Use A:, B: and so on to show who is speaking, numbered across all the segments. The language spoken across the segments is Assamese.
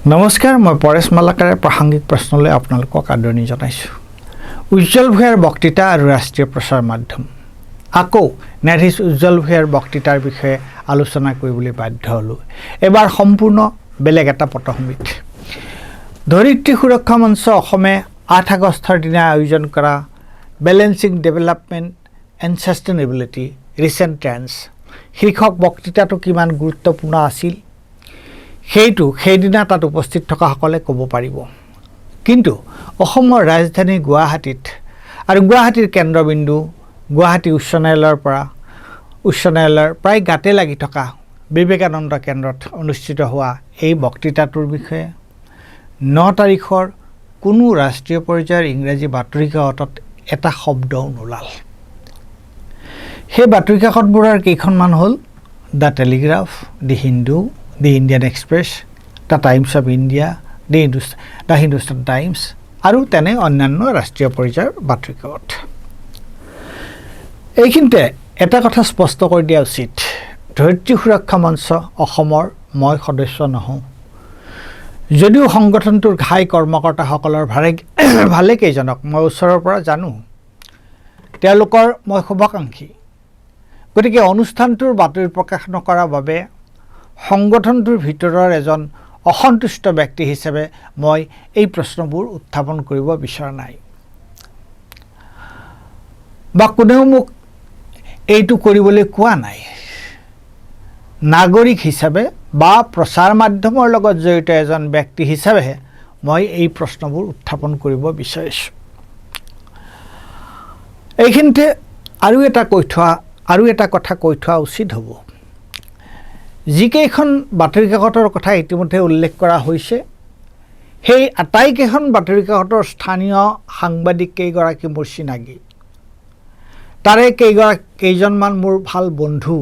A: নমস্কাৰ, মই পৰেশ মালাকাৰে প্ৰাসংগিক প্ৰশ্নলৈ আপোনালোকক আদৰণি জনাইছোঁ। উজ্জ্বল ভূঞাৰ বক্তৃতা আৰু ৰাষ্ট্ৰীয় প্ৰচাৰ মাধ্যম। আকৌ ন্যায়াধীশ উজ্জ্বল ভূঞাৰ বক্তৃতাৰ বিষয়ে আলোচনা কৰিবলৈ বাধ্য হ'লোঁ। এবাৰ সম্পূৰ্ণ বেলেগ এটা পটভূমিত। ধৰিত্ৰী সুৰক্ষা মঞ্চ অসমে 8 আগষ্টৰ দিনা আয়োজন কৰা balancing development and sustainability recent trends শীৰ্ষক বক্তৃতাটো কিমান গুৰুত্বপূৰ্ণ আছিল সেইদিনা তাত উপস্থিত থকাসকলে ক'ব পাৰিব। কিন্তু অসমৰ ৰাজধানী গুৱাহাটীত আৰু গুৱাহাটীৰ কেন্দ্ৰবিন্দু গুৱাহাটী উচ্চ ন্যায়ালয়ৰ প্ৰায় গাতে লাগি থকা বিবেকানন্দ কেন্দ্ৰত অনুষ্ঠিত হোৱা এই বক্তৃতাটোৰ বিষয়ে 9 তাৰিখৰ কোনো ৰাষ্ট্ৰীয় পৰ্যায়ৰ ইংৰাজী বাতৰি কাকতত এটা শব্দও নোলাল। সেই বাতৰি কাকতবোৰৰ কেইখনমান হ'ল the Telegraph, the Hindu, the Indian Express, the times of India, the Hindustan times আৰু তেনে অন্যান্য ৰাষ্ট্ৰীয় পৰ্যায়ৰ বাতৰি কাকত। এইখিনিতে এটা কথা স্পষ্ট কৰি দিয়া উচিত, ধৰিত্ৰী সুৰক্ষা মঞ্চ অসমৰ মই সদস্য নহওঁ। যদিও সংগঠনটোৰ ঘাই কৰ্মকৰ্তাসকলৰ ভালেকেইজনক মই ওচৰৰ পৰা জানো, তেওঁলোকৰ মই শুভাকাংক্ষী। গতিকে অনুষ্ঠানটোৰ বাতৰি প্ৰকাশ নকৰাৰ বাবে সংগঠনটোৰ ভিতৰৰ এজন অসন্তুষ্ট ব্যক্তি হিচাপে মই এই প্ৰশ্নবোৰ উত্থাপন কৰিব বিচৰা নাই, বা কোনেও মোক এইটো কৰিবলৈ কোৱা নাই। নাগৰিক হিচাপে বা প্ৰচাৰ মাধ্যমৰ লগত জড়িত এজন ব্যক্তি হিচাপেহে মই এই প্ৰশ্নবোৰ উত্থাপন কৰিব বিচাৰিছোঁ। এইখিনিতে আৰু এটা কথা কৈ থোৱা উচিত হ'ব। যিকেইখন বাতৰি কাকতৰ কথা ইতিমধ্যে উল্লেখ কৰা হৈছে, সেই আটাইকেইখন বাতৰি কাকতৰ স্থানীয় সাংবাদিক কেইগৰাকী মোৰ চিনাকি। তাৰে কেইজনমান মোৰ ভাল বন্ধু।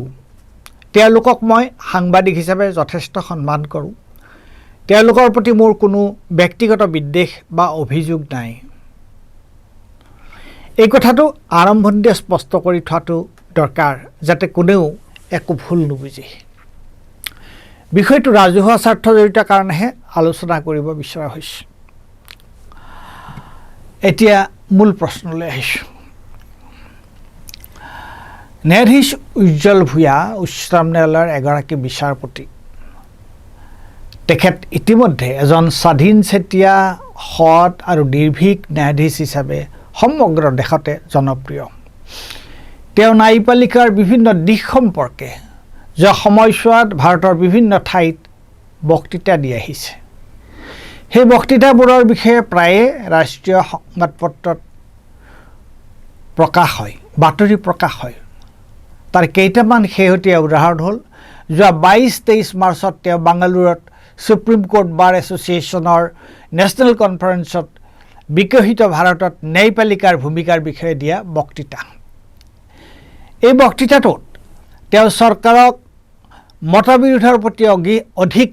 A: তেওঁলোকক মই সাংবাদিক হিচাপে যথেষ্ট সন্মান কৰোঁ। তেওঁলোকৰ প্ৰতি মোৰ কোনো ব্যক্তিগত বিদ্বেষ বা অভিযোগ নাই। এই কথাটো আৰম্ভণিতে স্পষ্ট কৰি থোৱাটো দৰকাৰ, যাতে কোনেও একো ভুল নুবুজে। বিষয়টো ৰাজহুৱা স্বাৰ্থ জড়িত কাৰণেহে আলোচনা কৰিব বিচৰা হৈছে। এতিয়া মূল প্ৰশ্নলৈ আহিছোঁ। ন্যায়াধীশ উজ্জ্বল ভূঞা উচ্চতম ন্যায়ালয়ৰ এগৰাকী বিচাৰপতি। তেখেত ইতিমধ্যে এজন স্বাধীনচেতিয়া, সৎ আৰু নিৰ্ভীক ন্যায়াধীশ হিচাপে সমগ্ৰ দেশতে জনপ্ৰিয়। তেওঁ ন্যায়পালিকাৰ বিভিন্ন দিশ সম্পৰ্কে যোৱা সময়ছোৱাত ভাৰতৰ বিভিন্ন ঠাইত বক্তৃতা দি আহিছে। সেই বক্তৃতাবোৰৰ বিষয়ে প্ৰায়ে ৰাষ্ট্ৰীয় সংবাদপত্ৰত প্ৰকাশ হয়, বাতৰি প্ৰকাশ হয়। তাৰ কেইটামান শেহতীয়া উদাহৰণ হ'ল, যোৱা 22-23 মাৰ্চত তেওঁ বাংগালুৰুত সুপ্ৰিম কোৰ্ট বাৰ এছ'চিয়েশ্যনৰ নেশ্যনেল কনফাৰেন্সত বিকশিত ভাৰতত ন্যায়পালিকাৰ ভূমিকাৰ বিষয়ে দিয়া বক্তৃতা। এই বক্তৃতাটোত তেওঁ চৰকাৰক মতবিৰোধৰ প্ৰতি অধিক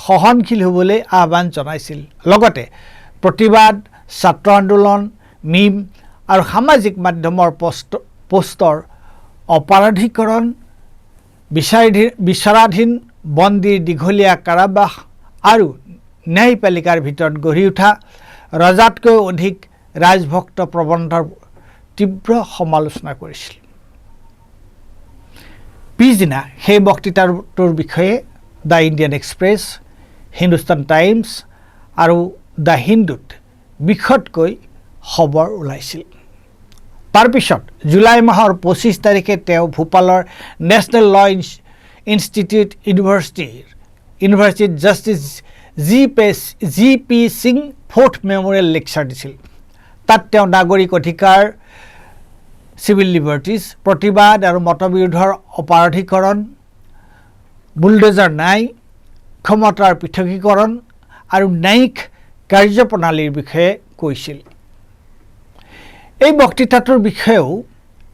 A: সহনশীল হ'বলৈ আহ্বান জনাইছিল। লগতে প্ৰতিবাদ, ছাত্ৰ আন্দোলন, মিম আৰু সামাজিক মাধ্যমৰ পোষ্টৰ অপৰাধীকৰণ, বিচাৰাধীন বন্দীৰ দীঘলীয়া কাৰাবাস আৰু ন্যায়পালিকাৰ ভিতৰত গঢ়ি উঠা ৰজাতকৈ অধিক ৰাজভক্ত প্ৰবন্ধৰ তীব্ৰ সমালোচনা কৰিছিল। পিছদিনা সেই বক্তৃতাটোৰ বিষয়ে the Indian express, Hindustan times আৰু দ্য হিন্দুত বিশদকৈ খবৰ ওলাইছিল। তাৰপিছত জুলাই মাহৰ 25 তাৰিখে তেওঁ ভূপালৰ নেশ্যনেল ল ইনষ্টিটিউট ইউনিভাৰ্চিটিত justice G P Singh 4th memorial lecture দিছিল। তাত তেওঁ নাগৰিক অধিকাৰ, চিভিল লিবাৰ্টিজ, প্ৰতিবাদ আৰু মতবিৰোধৰ অপৰাধীকৰণ, বুলডোজাৰ ন্যায়, ক্ষমতাৰ পৃথকীকৰণ আৰু ন্যায়িক কাৰ্যপ্ৰণালীৰ বিষয়ে কৈছিল। এই বক্তৃতাটোৰ বিষয়েও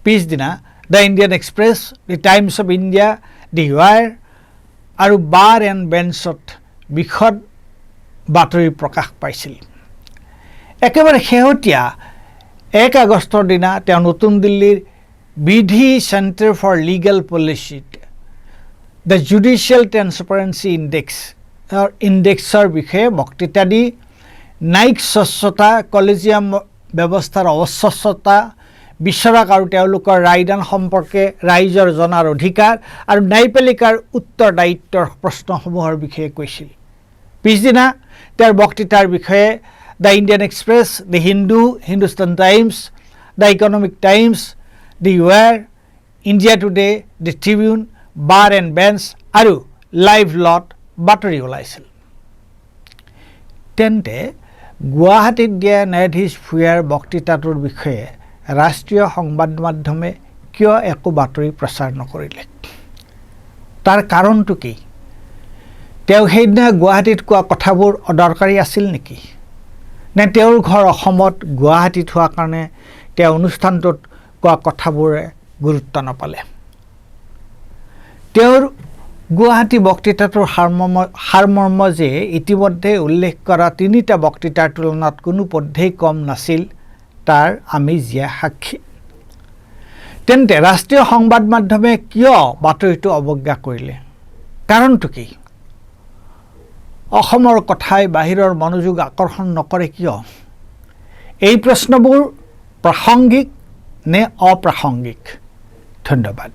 A: পিছদিনা the Indian express, the Times of India, the wire আৰু বাৰ এণ্ড বেঞ্চত বিশদ বাতৰি প্ৰকাশ পাইছিল। একেবাৰে শেহতীয়া 1 আগষ্টৰ দিনা তেওঁ নতুন দিল্লীৰ Vidhi Centre for Legal Policy the Judicial Transparency Index ইণ্ডেক্সৰ বিষয়ে বক্তৃতা দি ন্যায়িক স্বচ্ছতা, কলেজিয়াম ব্যৱস্থাৰ অস্বচ্ছতা, বিচাৰক আৰু তেওঁলোকৰ ৰায়দান সম্পৰ্কে ৰাইজৰ জনাৰ অধিকাৰ আৰু ন্যায়পালিকাৰ উত্তৰদায়িত্বৰ প্ৰশ্নসমূহৰ বিষয়ে কৈছিল। পিছদিনা তেওঁৰ বক্তৃতাৰ বিষয়ে the Indian Express, the Hindu, Hindustan Times, the Economic Times, the Wire, India Today, the Tribune, Bar and Bench আৰু লাইভ লত বাতৰি ওলাইছিল। তেন্তে গুৱাহাটীত দিয়া ন্যায়াধীশ ভূঞাৰ বক্তৃতাটোৰ বিষয়ে ৰাষ্ট্ৰীয় সংবাদ মাধ্যমে কিয় একো বাতৰি প্ৰচাৰ নকৰিলে? তাৰ কাৰণটো কি? তেওঁ সেইদিনা গুৱাহাটীত কোৱা কথাবোৰ অদৰকাৰী আছিল নেকি? নে তেওঁৰ ঘৰ অসমত, গুৱাহাটীত হোৱাৰ কাৰণে তেওঁ অনুষ্ঠানটোত কোৱা কথাবোৰে গুৰুত্ব নাপালে? তেওঁৰ গুৱাহাটী বক্তৃতাটোৰ সাৰমৰ্ম যে ইতিমধ্যে উল্লেখ কৰা 3টা বক্তৃতাৰ তুলনাত কোনোপধ্যেই কম নাছিল, তাৰ আমি জীয়া সাক্ষী। তেন্তে ৰাষ্ট্ৰীয় সংবাদ মাধ্যমে কিয় বাতৰিটো অৱজ্ঞা কৰিলে? কাৰণটো কি? অসমৰ কথাই বাহিৰৰ মনোযোগ আকৰ্ষণ নকৰে কিয়? এই প্ৰশ্নবোৰ প্ৰাসংগিক নে অপ্ৰাসংগিক? ধন্যবাদ।